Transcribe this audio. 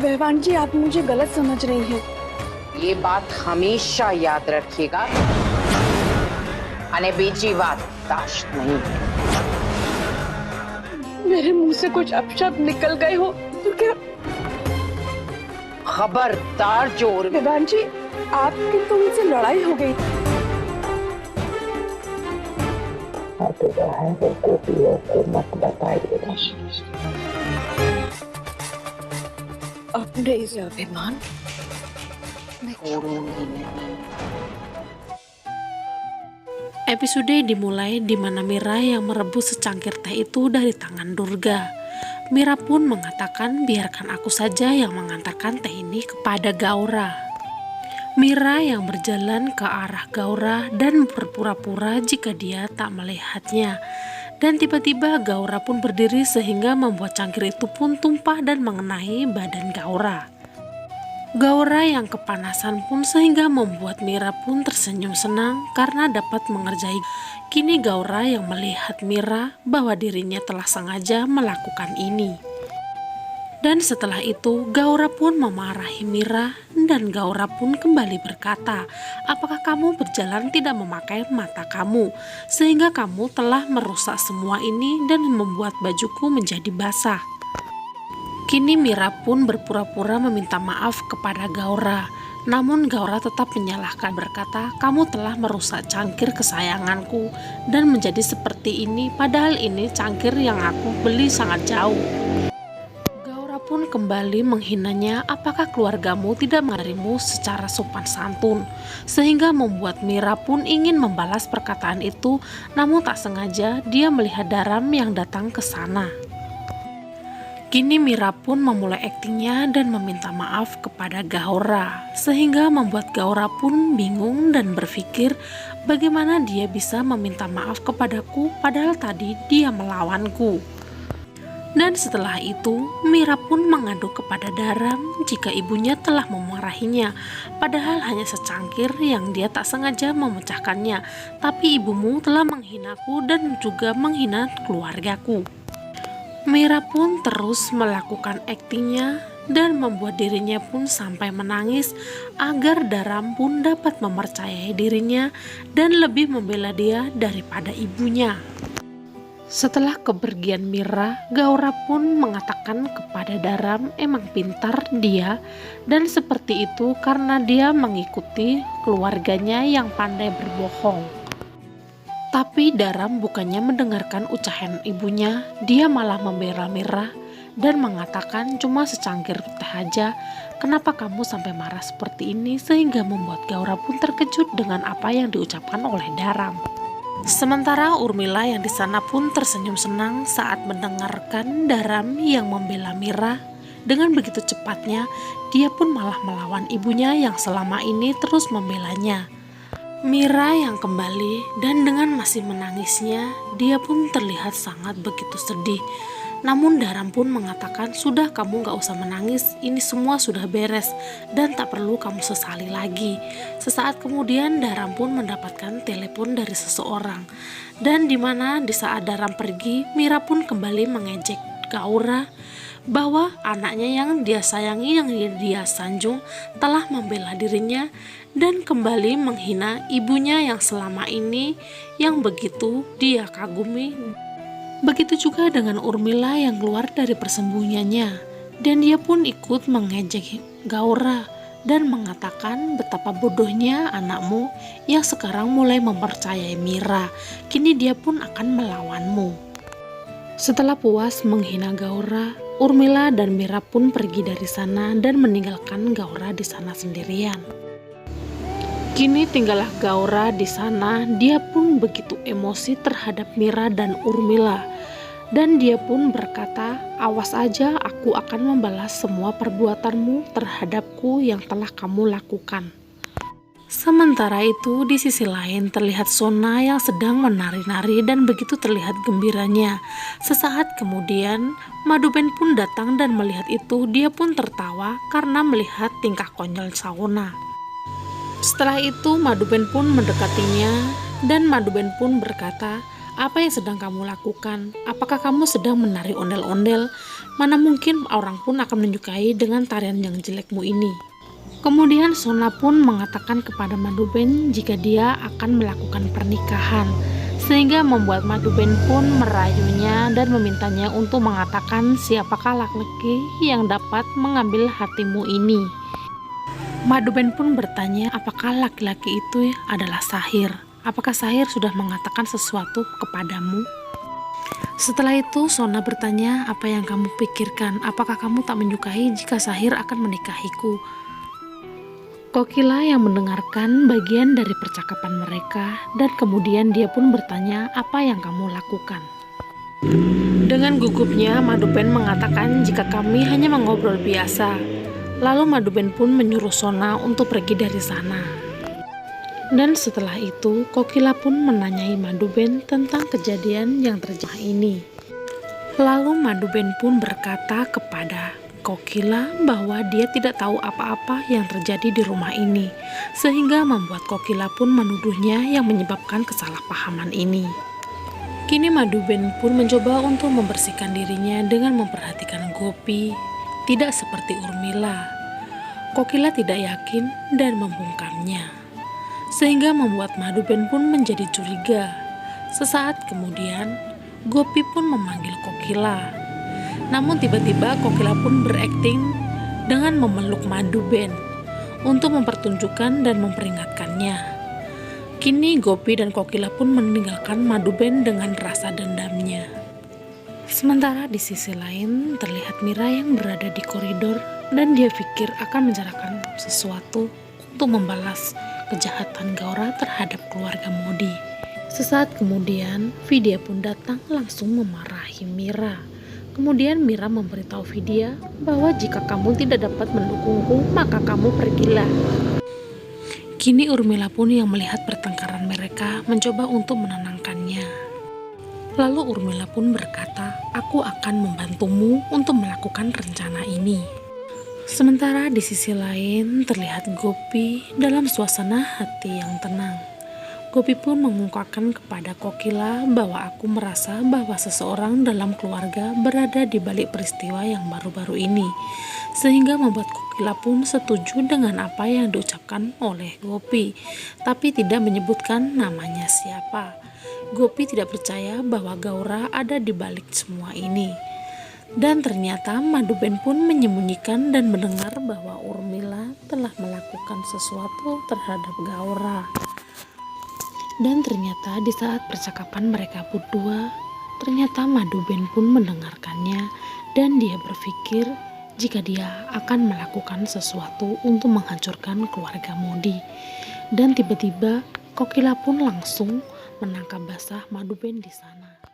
वहवान जी, आप मुझे गलत समझ रही हैं। ये बात हमेशा याद रखिएगा। અને બીજી વાત દાશ્ત नहीं। मेरे मुंह से कुछ अपशब्द निकल गए हो तो क्या? खबरदार जोर। वहवान जी, आपकी तो उनसे लड़ाई हो गई। मत बताइएगा। अपने इस अभिमान मैं छोड़ूंगी नहीं। Episode dimulai di mana Mira yang merebus secangkir teh itu dari tangan Durga. Mira pun mengatakan biarkan aku saja yang mengantarkan teh ini kepada Gaura. Mira yang berjalan ke arah Gaura dan berpura-pura jika dia tak melihatnya. Dan tiba-tiba Gaura pun berdiri sehingga membuat cangkir itu pun tumpah dan mengenai badan Gaura. Gaura yang kepanasan pun sehingga membuat Mira pun tersenyum senang karena dapat mengerjai. Kini Gaura yang melihat Mira bahwa dirinya telah sengaja melakukan ini. Dan setelah itu Gaura pun memarahi Mira dan Gaura pun kembali berkata, apakah kamu berjalan tidak memakai mata kamu sehingga kamu telah merusak semua ini dan membuat bajuku menjadi basah. Kini Mira pun berpura-pura meminta maaf kepada Gaura. Namun Gaura tetap menyalahkan berkata, kamu telah merusak cangkir kesayanganku dan menjadi seperti ini padahal ini cangkir yang aku beli sangat jauh. Gaura pun kembali menghinanya, apakah keluargamu tidak menghargaimu secara sopan santun, sehingga membuat Mira pun ingin membalas perkataan itu, namun tak sengaja dia melihat Daram yang datang ke sana. Kini Mira pun memulai aktingnya dan meminta maaf kepada Gaura, sehingga membuat Gaura pun bingung dan berpikir bagaimana dia bisa meminta maaf kepadaku padahal tadi dia melawanku. Dan setelah itu Mira pun mengadu kepada Daram jika ibunya telah memarahinya, padahal hanya secangkir yang dia tak sengaja memecahkannya, tapi ibumu telah menghinaku dan juga menghina keluargaku. Mira pun terus melakukan aktingnya dan membuat dirinya pun sampai menangis agar Daram pun dapat mempercayai dirinya dan lebih membela dia daripada ibunya. Setelah kepergian Mira, Gaura pun mengatakan kepada Daram emang pintar dia dan seperti itu karena dia mengikuti keluarganya yang pandai berbohong. Tapi Daram bukannya mendengarkan ucapan ibunya, dia malah membela Mira dan mengatakan cuma secangkir teh aja, kenapa kamu sampai marah seperti ini, sehingga membuat Gaura pun terkejut dengan apa yang diucapkan oleh Daram. Sementara Urmila yang di sana pun tersenyum senang saat mendengarkan Daram yang membela Mira. Dengan begitu cepatnya, dia pun malah melawan ibunya yang selama ini terus membelanya. Mira yang kembali dan dengan masih menangisnya, dia pun terlihat sangat begitu sedih. Namun Daram pun mengatakan, sudah kamu gak usah menangis, ini semua sudah beres dan tak perlu kamu sesali lagi. Sesaat kemudian Daram pun mendapatkan telepon dari seseorang. Dan dimana di saat Daram pergi, Mira pun kembali mengejek Gaura bahwa anaknya yang dia sayangi, yang dia sanjung telah membela dirinya dan kembali menghina ibunya yang selama ini yang begitu dia kagumi. Begitu juga dengan Urmila yang keluar dari persembunyiannya dan dia pun ikut mengejek Gaura dan mengatakan betapa bodohnya anakmu yang sekarang mulai mempercayai Mira, kini dia pun akan melawanmu. Setelah puas menghina Gaura, Urmila dan Mira pun pergi dari sana dan meninggalkan Gaura di sana sendirian. Kini tinggallah Gaura di sana, dia pun begitu emosi terhadap Mira dan Urmila. Dan dia pun berkata, awas aja aku akan membalas semua perbuatanmu terhadapku yang telah kamu lakukan. Sementara itu di sisi lain terlihat Sona yang sedang menari-nari dan begitu terlihat gembiranya. Sesaat kemudian Madhuben pun datang dan melihat itu dia pun tertawa karena melihat tingkah konyol Sona. Setelah itu Madhuben pun mendekatinya dan Madhuben pun berkata, Apa yang sedang kamu lakukan? Apakah kamu sedang menari ondel-ondel? Mana mungkin orang pun akan menyukai dengan tarian yang jelekmu ini. Kemudian Sona pun mengatakan kepada Madhuben jika dia akan melakukan pernikahan, sehingga membuat Madhuben pun merayunya dan memintanya untuk mengatakan siapakah laki-laki yang dapat mengambil hatimu ini. Madhuben pun bertanya apakah laki-laki itu adalah Sahir. Apakah Sahir sudah mengatakan sesuatu kepadamu? Setelah itu Sona bertanya, apa yang kamu pikirkan? Apakah kamu tak menyukai jika Sahir akan menikahiku? Kokila yang mendengarkan bagian dari percakapan mereka dan kemudian dia pun bertanya apa yang kamu lakukan. Dengan gugupnya Madhuben mengatakan jika kami hanya mengobrol biasa. Lalu Madhuben pun menyuruh Sona untuk pergi dari sana. Dan setelah itu Kokila pun menanyai Madhuben tentang kejadian yang terjadi ini. Lalu Madhuben pun berkata kepada Kokila bahwa dia tidak tahu apa-apa yang terjadi di rumah ini, sehingga membuat Kokila pun menuduhnya yang menyebabkan kesalahpahaman ini. Kini Madhuben pun mencoba untuk membersihkan dirinya dengan memperhatikan Gopi, tidak seperti Urmila. Kokila tidak yakin dan membungkamnya, sehingga membuat Madhuben pun menjadi curiga. Sesaat kemudian, Gopi pun memanggil Kokila. Namun tiba-tiba Kokila pun berakting dengan memeluk Madhuben untuk mempertunjukkan dan memperingatkannya. Kini Gopi dan Kokila pun meninggalkan Madhuben dengan rasa dendamnya. Sementara di sisi lain terlihat Mira yang berada di koridor dan dia pikir akan menceritakan sesuatu untuk membalas kejahatan Gaura terhadap keluarga Modi. Sesaat kemudian Vidya pun datang langsung memarahi Mira. Kemudian Mira memberitahu Vidya bahwa jika kamu tidak dapat mendukungku maka kamu pergilah. Kini Urmila pun yang melihat pertengkaran mereka mencoba untuk menenangkannya. Lalu Urmila pun berkata, aku akan membantumu untuk melakukan rencana ini. Sementara di sisi lain terlihat Gopi dalam suasana hati yang tenang. Gopi pun mengungkapkan kepada Kokila bahwa aku merasa bahwa seseorang dalam keluarga berada di balik peristiwa yang baru-baru ini. Sehingga membuat Kokila pun setuju dengan apa yang diucapkan oleh Gopi, tapi tidak menyebutkan namanya siapa. Gopi tidak percaya bahwa Gaura ada di balik semua ini. Dan ternyata Madhuben pun menyembunyikan dan mendengar bahwa Urmila telah melakukan sesuatu terhadap Gaura. Dan ternyata di saat percakapan mereka berdua, ternyata Madhuben pun mendengarkannya dan dia berpikir jika dia akan melakukan sesuatu untuk menghancurkan keluarga Modi. Dan tiba-tiba Kokila pun langsung menangkap basah Madhuben di sana.